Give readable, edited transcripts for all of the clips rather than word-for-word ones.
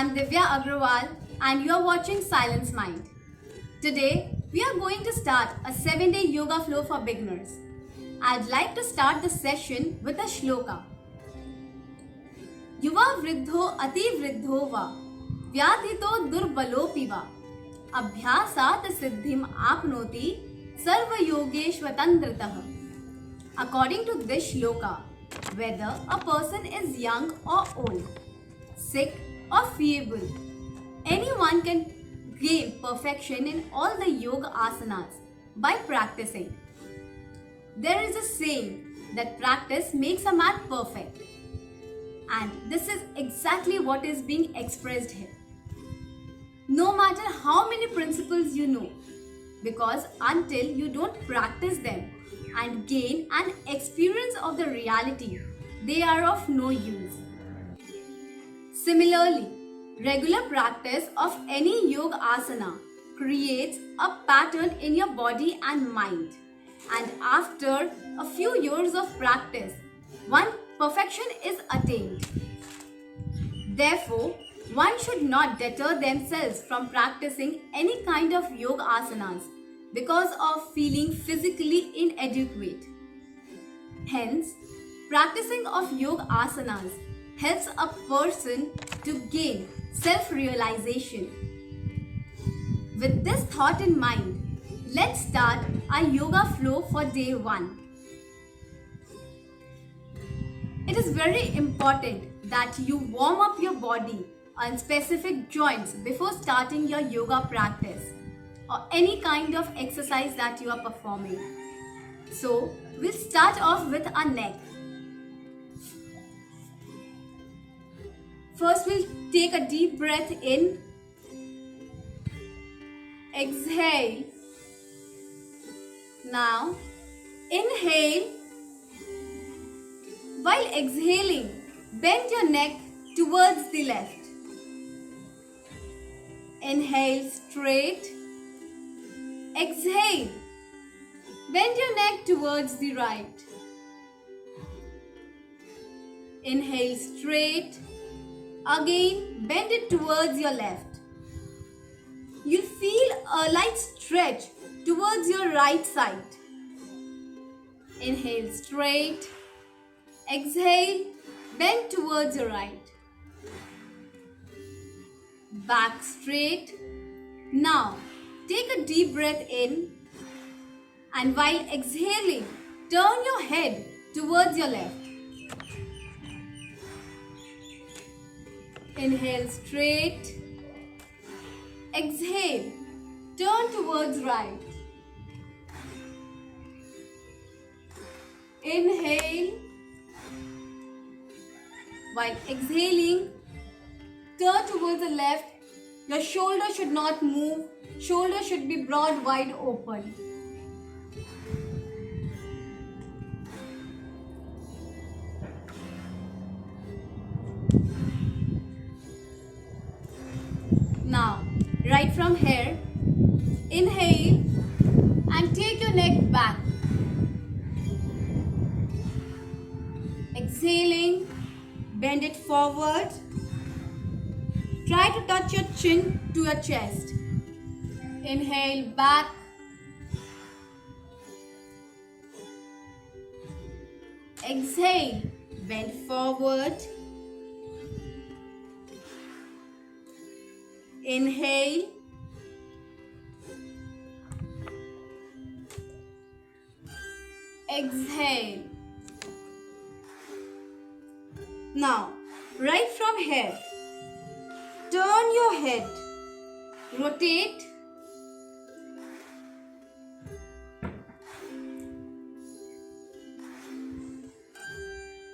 I'm Divya Agrawal and you're watching Silence Mind. Today, we are going to start a 7-day yoga flow for beginners. I'd like to start the session with a shloka. Yuva vriddho ati vriddho va vyadhito durbalopi va abhyasat siddhim apnoti sarva yogeshvatandritah. According to this shloka, whether a person is young or old, sick or feeble, anyone can gain perfection in all the yoga asanas by practicing. There is a saying that practice makes a man perfect, and this is exactly what is being expressed here. No matter how many principles you know, because until you don't practice them and gain an experience of the reality, they are of no use. Similarly, regular practice of any yoga asana creates a pattern in your body and mind. And after a few years of practice, one perfection is attained. Therefore, one should not deter themselves from practicing any kind of yoga asanas because of feeling physically inadequate. Hence, practicing of yoga asanas helps a person to gain self-realization. With this thought in mind, let's start our yoga flow for day 1. It is very important that you warm up your body on specific joints before starting your yoga practice or any kind of exercise that you are performing. So, we'll start off with our neck. First, we'll take a deep breath in. Exhale. Now, inhale. While exhaling, bend your neck towards the left. Inhale straight. Exhale. Bend your neck towards the right. Inhale straight. Again, bend it towards your left. You'll feel a light stretch towards your right side. Inhale straight. Exhale, bend towards your right. Back straight. Now, take a deep breath in, and while exhaling, turn your head towards your left. Inhale straight. Exhale, turn towards right. Inhale. While exhaling, turn towards the left. Your shoulder should not move. Shoulder should be broad, wide open. Now, right from here, inhale and take your neck back. Exhaling, bend it forward. Try to touch your chin to your chest. Inhale back. Exhale, bend forward. Inhale. Exhale. Now, right from here, turn your head, rotate.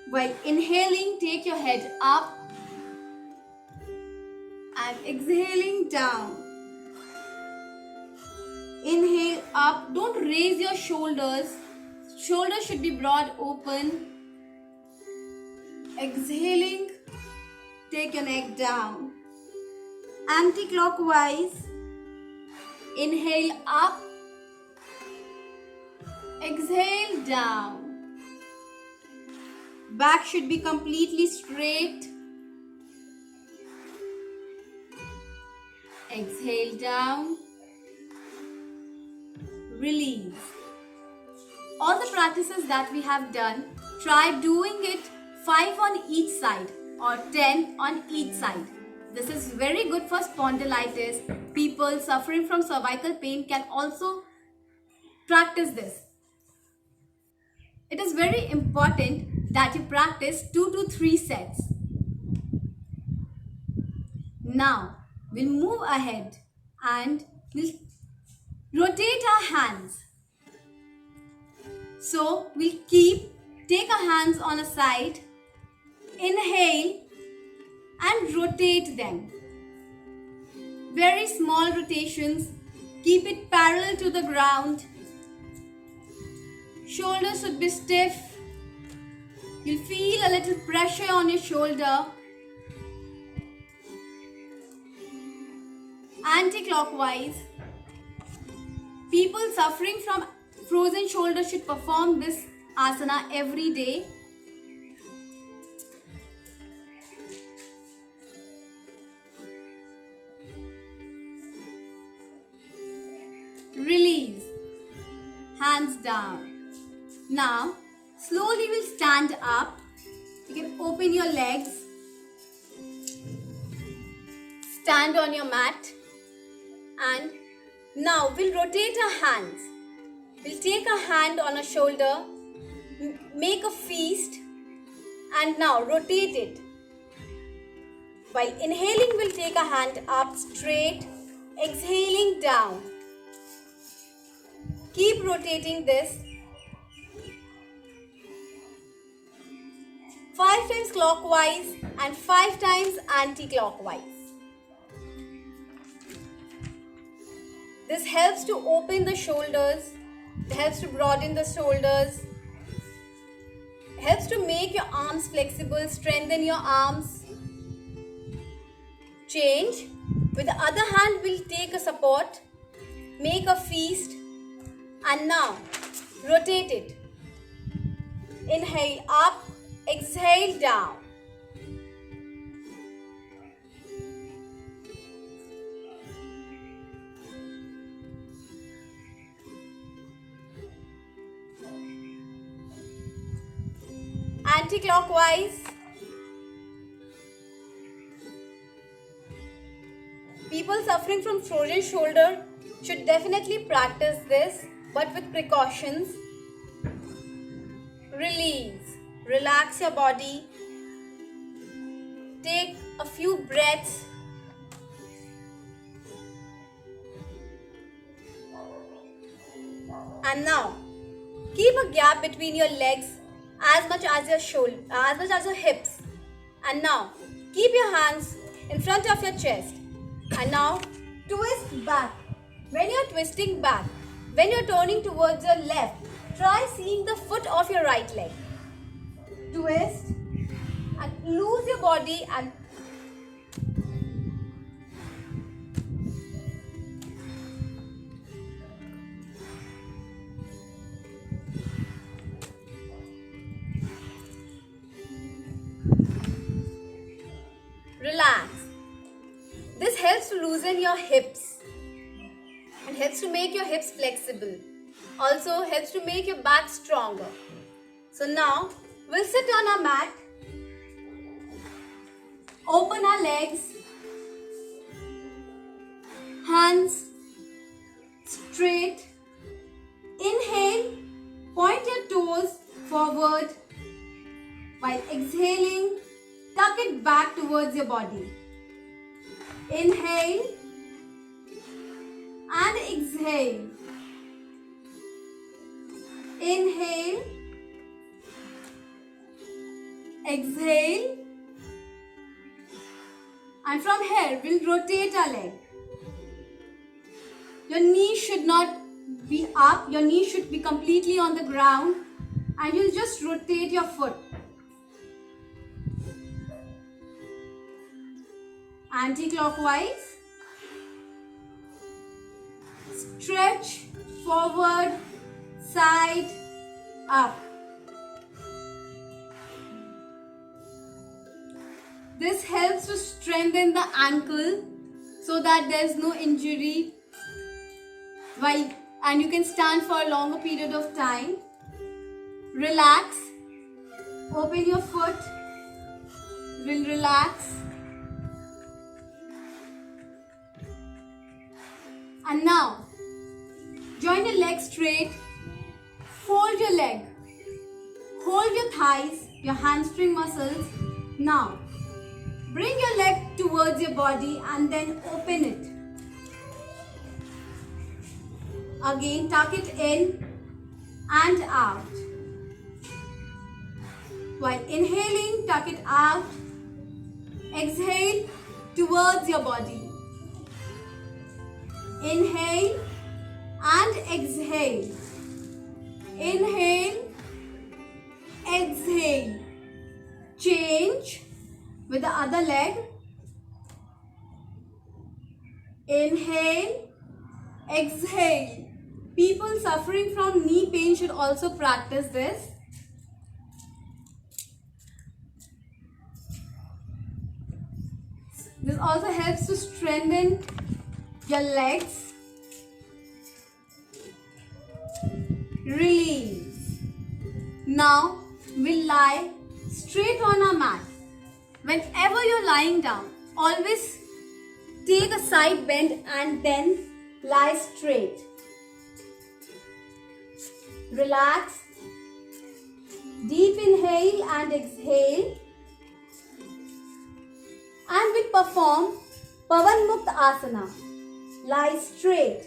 While inhaling, take your head up and exhaling down. Inhale up, don't raise your shoulders. Shoulders should be broad open. Exhaling, take your neck down. Anti-clockwise. Inhale up. Exhale down. Back should be completely straight. Exhale down. Release. All the practices that we have done, try doing it 5 on each side or 10 on each side. This is very good for spondylitis. People suffering from cervical pain can also practice this. It is very important that you practice 2 to 3 sets. Now, we'll move ahead and we'll rotate our hands. So, we'll take our hands on a side, inhale and rotate them. Very small rotations, keep it parallel to the ground. Shoulders should be stiff. You'll feel a little pressure on your shoulder. Anti-clockwise. People suffering from frozen shoulder should perform this asana every day. Release. Hands down. Now, slowly we'll stand up. You can open your legs. Stand on your mat. And now we'll rotate our hands. We'll take a hand on a shoulder, make a fist, and now rotate it. While inhaling, we'll take a hand up straight, exhaling down. Keep rotating this. 5 times clockwise and 5 times anti-clockwise. This helps to open the shoulders, it helps to broaden the shoulders, helps to make your arms flexible, strengthen your arms. Change. With the other hand, we'll take a support, make a fist, and now rotate it. Inhale up, exhale down. Anti-clockwise. People suffering from frozen shoulder should definitely practice this, but with precautions. Release. Relax your body. Take a few breaths. And now, keep a gap between your legs as much as your shoulder, as much as your hips. And now, keep your hands in front of your chest. And now, twist back. When you're twisting back, when you're turning towards your left, try seeing the foot of your right leg. Twist and lose your body and relax. This helps to loosen your hips and helps to make your hips flexible. Also helps to make your back stronger. So now we'll sit on our mat, open our legs, hands straight. Inhale, point your toes forward. While exhaling, tuck it back towards your body. Inhale and exhale. Inhale, exhale, and from here we'll rotate our leg. Your knee should not be up, your knee should be completely on the ground, and you'll just rotate your foot. Anti-clockwise. Stretch forward, side, up. This helps to strengthen the ankle so that there's no injury while, and you can stand for a longer period of time. Relax. Open your foot. Will relax. And now, join your legs straight. Fold your leg. Hold your thighs, your hamstring muscles. Now, bring your leg towards your body and then open it. Again, tuck it in and out. While inhaling, tuck it out. Exhale towards your body. Inhale and exhale. Inhale, exhale. Change with the other leg. Inhale, exhale. People suffering from knee pain should also practice this. This also helps to strengthen your legs. Release. Now we'll lie straight on our mat. Whenever you're lying down, always take a side bend and then lie straight. Relax. Deep inhale and exhale. And we'll perform Pavan Mukta Asana. Lie straight.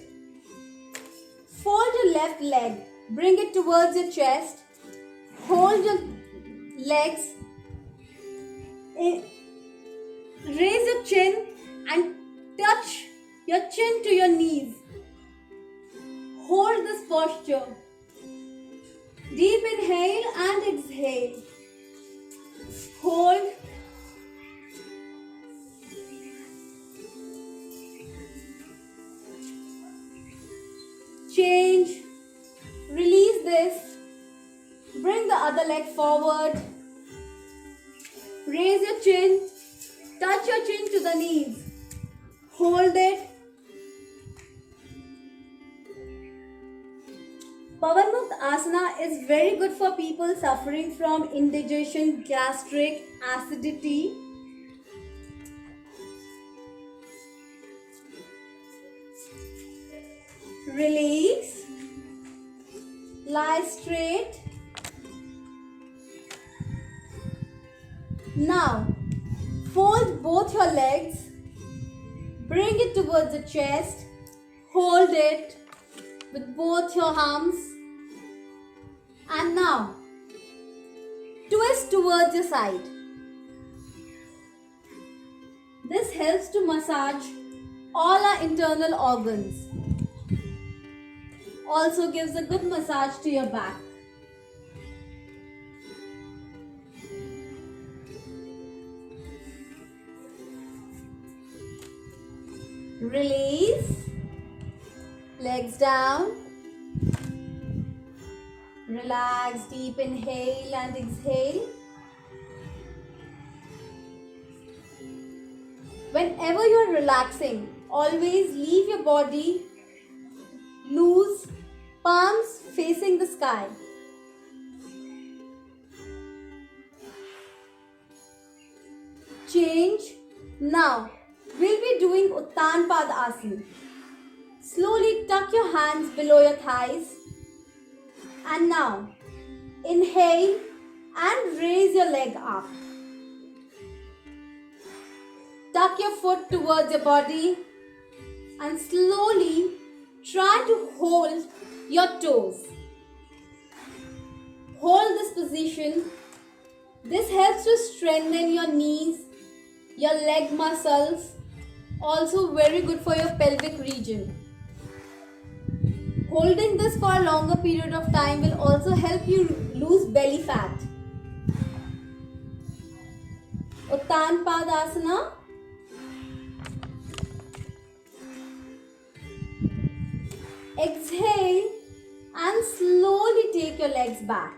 Fold your left leg. Bring it towards your chest. Hold your legs. Raise your chin and touch your chin to your knees. Hold this posture. Deep inhale and exhale. Hold. Change. Release this. Bring the other leg forward. Raise your chin. Touch your chin to the knees. Hold it. Pavan Mukta Asana is very good for people suffering from indigestion, gastric, acidity. Release. Lie straight. Now, fold both your legs. Bring it towards the chest. Hold it with both your arms. And now, twist towards your side. This helps to massage all our internal organs. Also gives a good massage to your back. Release. Legs down. Relax. Deep inhale and exhale. Whenever you're relaxing, always leave your body loose, palms facing the sky. Change. Now, we'll be doing Uttan Padasana. Slowly tuck your hands below your thighs. And now, inhale and raise your leg up. Tuck your foot towards your body and slowly try to hold your toes. Hold this position. This helps to strengthen your knees, your leg muscles. Also very good for your pelvic region. Holding this for a longer period of time will also help you lose belly fat. Uttan Padasana. Exhale and slowly take your legs back.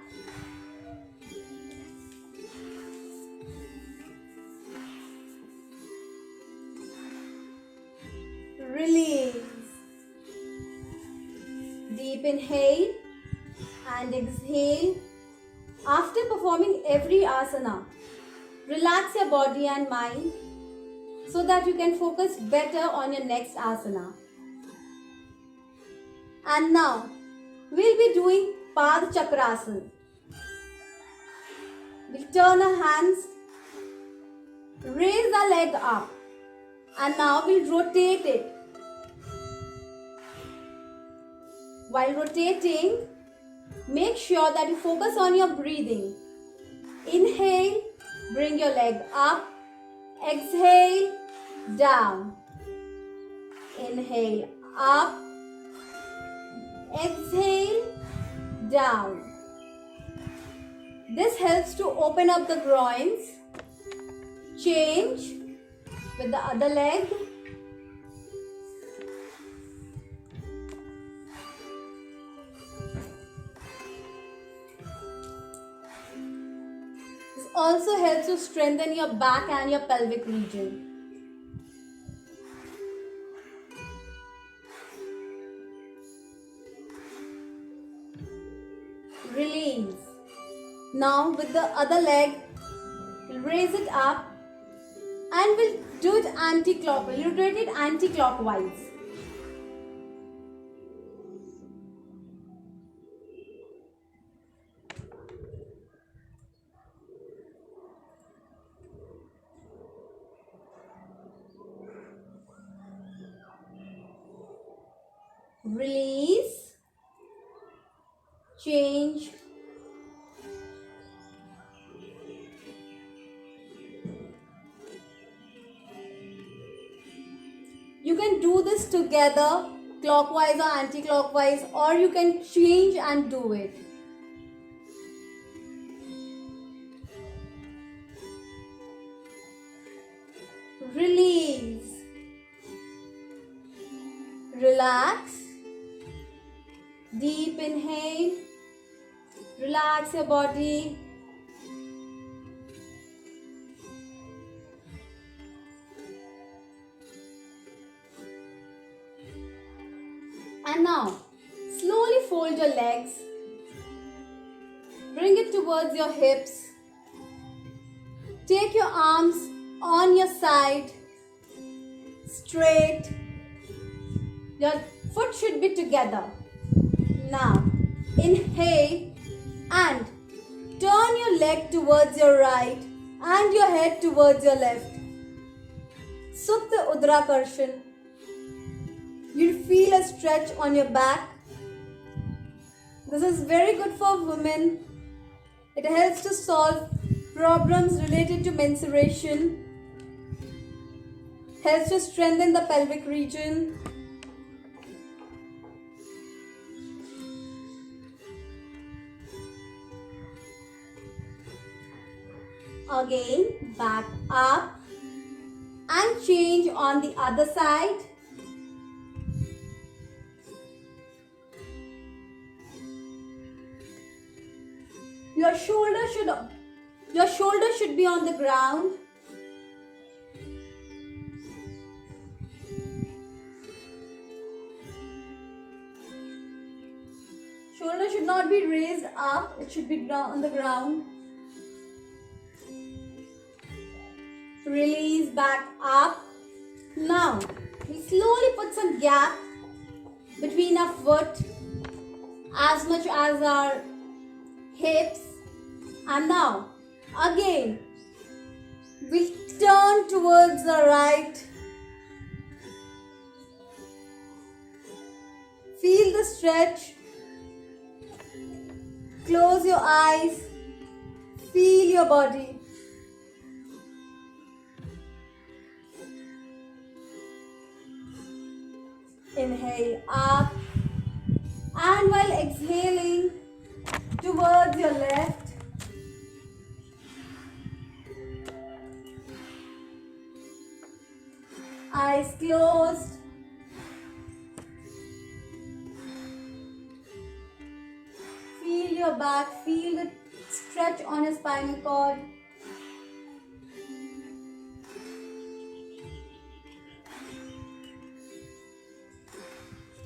Deep inhale and exhale. After performing every asana, relax your body and mind so that you can focus better on your next asana. And now, we'll be doing Padma Chakrasana. We'll turn our hands, raise our leg up, and now we'll rotate it. While rotating, make sure that you focus on your breathing. Inhale, bring your leg up. Exhale, down. Inhale, up. Exhale, down. This helps to open up the groins. Change with the other leg. This also helps to strengthen your back and your pelvic region. Release. Now with the other leg, we'll raise it up and we'll do it anti-clockwise. Rotate it anti-clockwise. Release. Change. You can do this together, clockwise or anti-clockwise, or you can change and do it. Release. Relax. Deep inhale. Relax your body. And now, slowly fold your legs. Bring it towards your hips. Take your arms on your side, straight. Your foot should be together. Now, inhale and turn your leg towards your right and your head towards your left. Supta Udrakarshan. You'll feel a stretch on your back. This is very good for women. It helps to solve problems related to menstruation. Helps to strengthen the pelvic region. Again, back up and change on the other side. Your shoulder should be on the ground. Shoulder should not be raised up, it should be on the ground. Release back up. Now, we slowly put some gap between our foot as much as our hips. And now, again, we'll turn towards the right. Feel the stretch. Close your eyes. Feel your body. Inhale up. And while exhaling towards your left, eyes closed. Feel your back, feel the stretch on your spinal cord.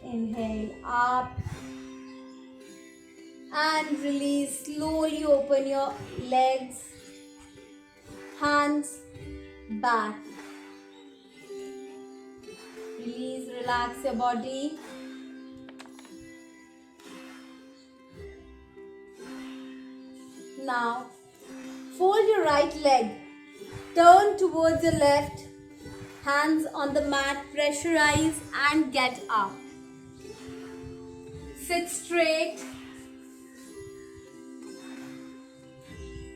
Inhale up And release. Slowly open your legs, hands, back. Release, relax your body. Now, fold your right leg. Turn towards your left. Hands on the mat, pressurize and get up. Sit straight.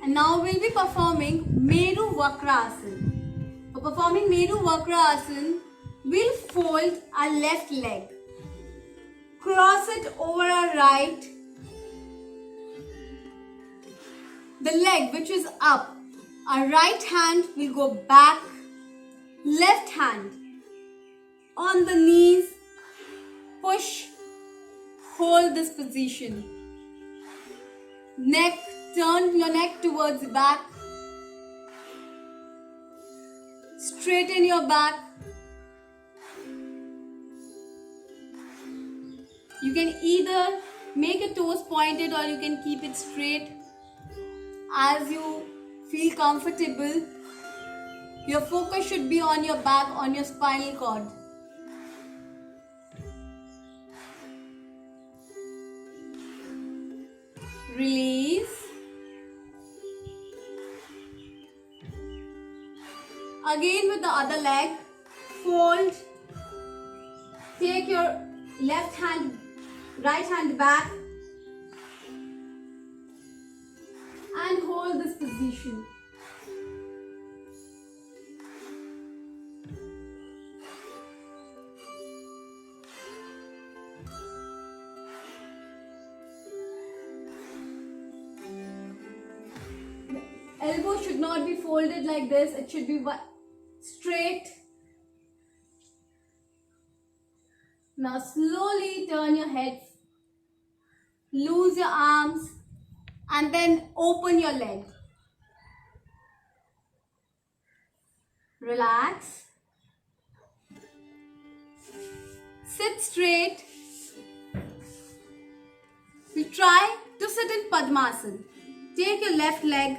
And now we'll be performing Meru Vakrasana. For performing Meru Vakrasana, we'll fold our left leg. Cross it over our right. The leg which is up, our right hand will go back. Left hand on the knees. Push. Hold this position. Neck, turn your neck towards the back. Straighten your back. You can either make your toes pointed or you can keep it straight as you feel comfortable. Your focus should be on your back, on your spinal cord. Release. Again with the other leg, fold. Take your left hand, right hand back and hold this position. Elbow should not be folded like this. It should be straight. Now slowly turn your head. Loose your arms and then open your leg. Relax. Sit straight. We try to sit in Padmasana. Take your left leg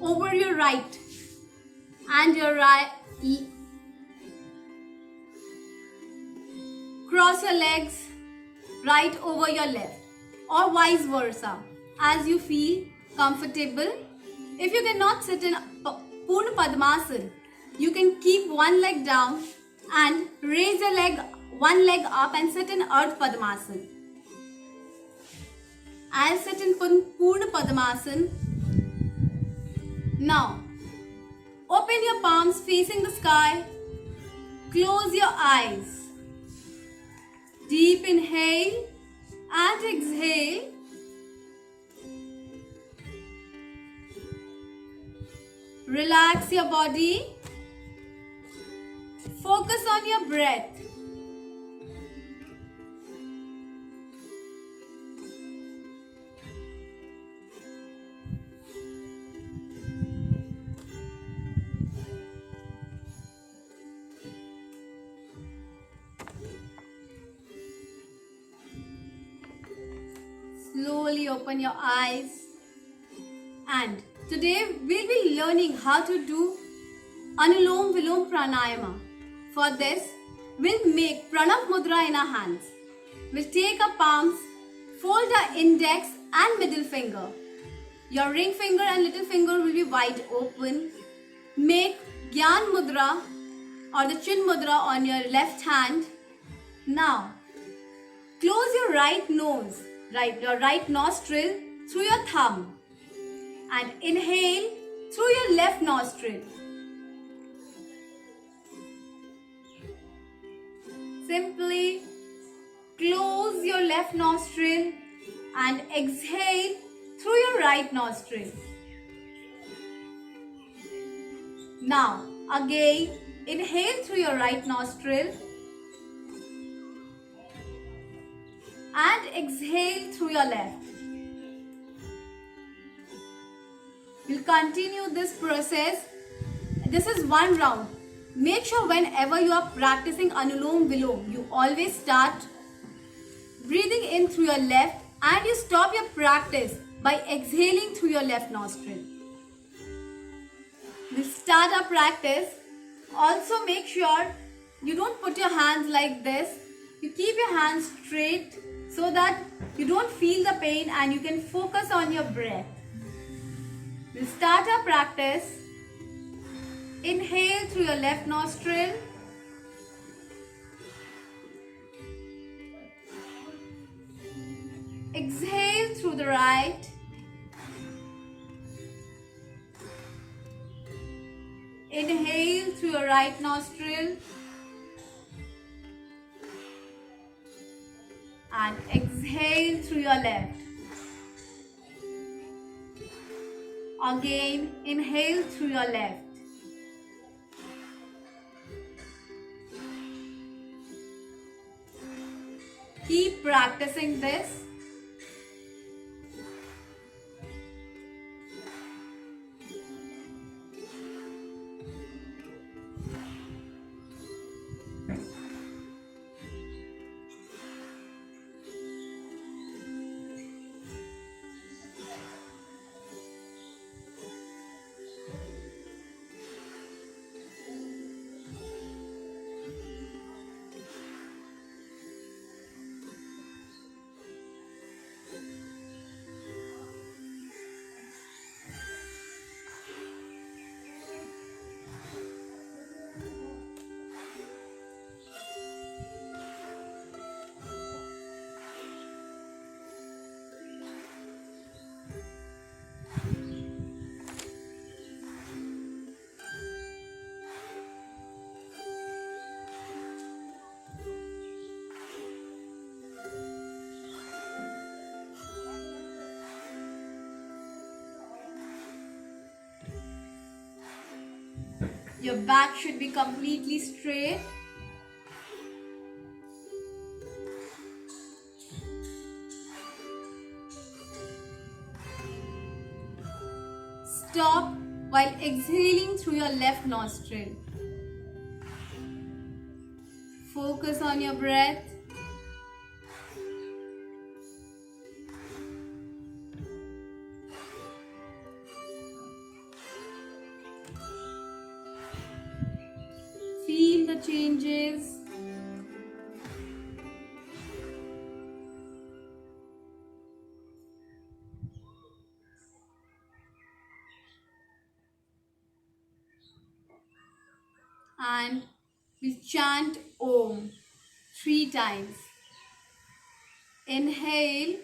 over your right and your right. Cross your legs right over your left or vice versa as you feel comfortable. If you cannot sit in Purna Padmasana, you can keep one leg down and raise your leg, one leg up and sit in Ardha Padmasana. I'll sit in Purna Padmasana. Now, open your palms facing the sky. Close your eyes. Deep inhale and exhale. Relax your body. Focus on your breath. Slowly open your eyes. And today we'll be learning how to do Anulom Vilom Pranayama. For this, we'll make Pranav Mudra in our hands. We'll take our palms, fold our index and middle finger. Your ring finger and little finger will be wide open. Make Gyan Mudra or the Chin Mudra on your left hand. Now, close your right nose, your right nostril through your thumb and inhale through your left nostril. Simply close your left nostril and exhale through your right nostril. Now, again, inhale through your right nostril and exhale through your left. We'll continue this process. This is one round. Make sure whenever you are practicing Anulom Vilom, you always start breathing in through your left And you stop your practice by exhaling through your left nostril. We'll start our practice. Also make sure you don't put your hands like this. You keep your hands straight so that you don't feel the pain and you can focus on your breath. We'll start our practice. Inhale through your left nostril. Exhale through the right. Inhale through your right nostril. And exhale through your left. Again, inhale through your left. Keep practicing this. Your back should be completely straight. Stop while exhaling through your left nostril. Focus on your breath. Feel the changes. And we chant Om 3 times. Inhale.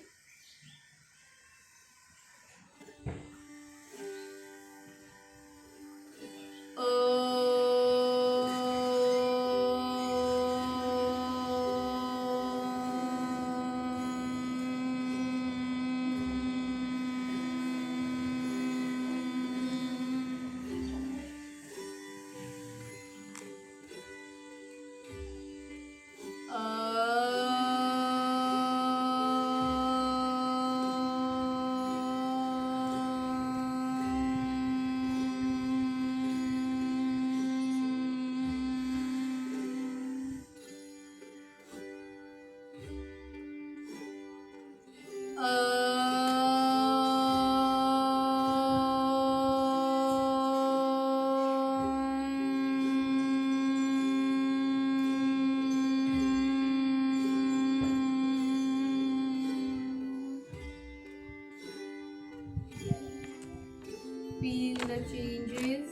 Feel the changes.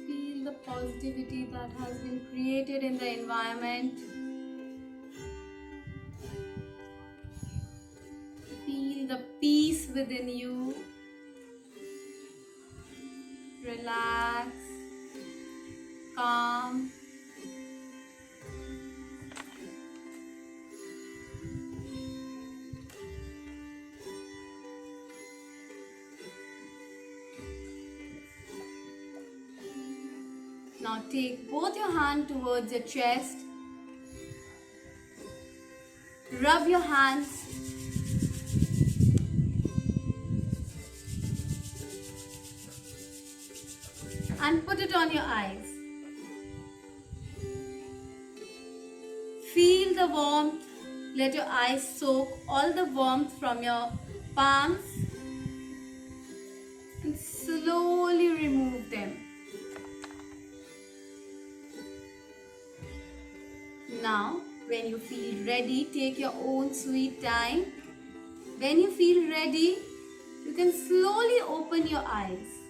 Feel the positivity that has been created in the environment. Feel the peace within you. Relax. Calm. Now take both your hands towards your chest. Rub your hands. And put it on your eyes. Feel the warmth Let your eyes soak all the warmth from your palms and slowly remove them. Now, when you feel ready, take your own sweet time. When you feel ready, you can slowly open your eyes.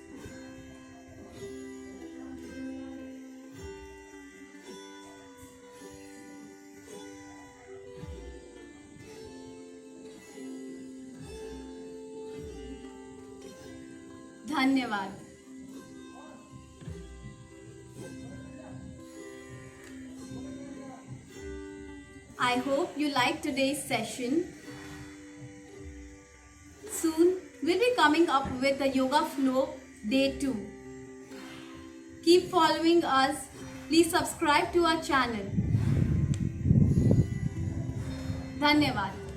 धन्यवाद. I hope you liked today's session. Soon we'll be coming up with the Yoga Flow Day 2. Keep following us. Please subscribe to our channel. धन्यवाद.